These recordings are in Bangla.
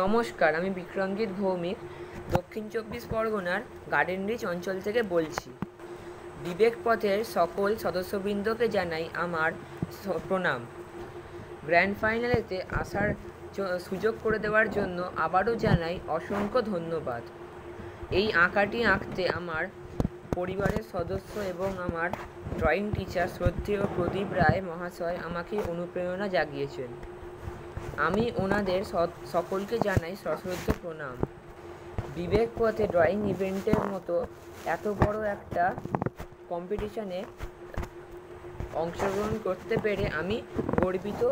নমস্কার, আমি বিক্রমজিৎ ভৌমিক দক্ষিণ চব্বিশ পরগনার গার্ডেন রিচ অঞ্চল থেকে বলছি। বিবেক পথের সকল সদস্যবৃন্দকে জানাই আমার প্রণাম। গ্র্যান্ড ফাইনালেতে আসার সুযোগ করে দেওয়ার জন্য আবারও জানাই অসংখ্য ধন্যবাদ। এই আঁকাটি আঁকতে আমার পরিবারের সদস্য এবং আমার ড্রয়িং টিচার শ্রদ্ধেয় প্রদীপ রায় মহাশয় আমাকে অনুপ্রেরণা জাগিয়েছেন। আমি ওনাদের সকলকে জানাই সশ্রদ্ধ প্রণাম। বিবেক পথে ড্রয়িং ইভেন্টের মতো এত বড় একটা কম্পিটিশানে অংশগ্রহণ করতে পেরে আমি গর্বিত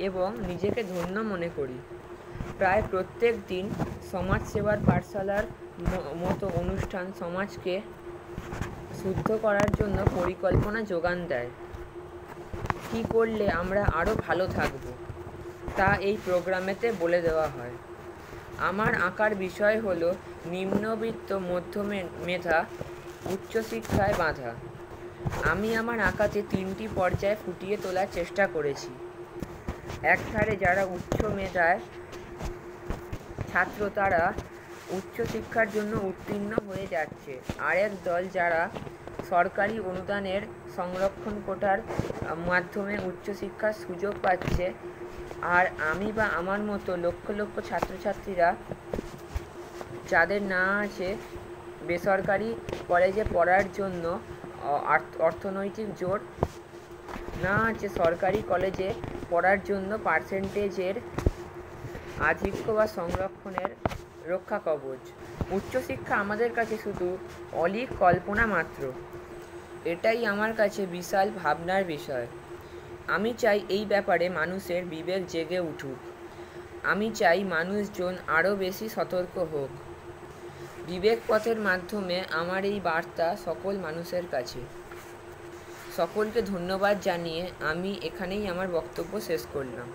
এবং নিজেকে ধন্য মনে করি। প্রায় প্রত্যেক দিন সমাজসেবার পাঠশালার মতো অনুষ্ঠান সমাজকে শুদ্ধ করার জন্য পরিকল্পনা যোগান দেয়। কী করলে আমরা আরও ভালো থাকব তা এই প্রোগ্রামেতে বলে দেওয়া হয়। আমার আঁকার বিষয় হলো নিম্নবিত্ত মধ্যমেধা উচ্চশিক্ষায় বাঁধা। আমি আমার আঁকাতে 3টি পর্যায়ে ফুটিয়ে তোলার চেষ্টা করেছি। একধারে যারা উচ্চ মেধায় ছাত্র তারা উচ্চশিক্ষার জন্য উত্তীর্ণ হয়ে যাচ্ছে, আরেক দল যারা সরকারি অনুদানের সংরক্ষণ কোটার মাধ্যমে উচ্চশিক্ষার সুযোগ পাচ্ছে, আর আমি বা আমার মতো লক্ষ লক্ষ ছাত্রছাত্রীরা যাদের না আছে বেসরকারি কলেজে পড়ার জন্য অর্থনৈতিক জোর, না আছে সরকারি কলেজে পড়ার জন্য পার্সেন্টেজের আধিক্য বা সংরক্ষণের রক্ষা কবচ। উচ্চশিক্ষা আমাদের কাছে শুধু অলীক কল্পনা মাত্র। এটাই আমার কাছে বিশাল ভাবনার বিষয়। আমি চাই এই ব্যাপারে মানুষের বিবেক জেগে উঠুক। আমি চাই মানুষজন আরও বেশি সতর্ক হোক। বিবেক পথের মাধ্যমে আমার এই বার্তা সকল মানুষের কাছে। সকলকে ধন্যবাদ জানিয়ে আমি এখানেই আমার বক্তব্য শেষ করলাম।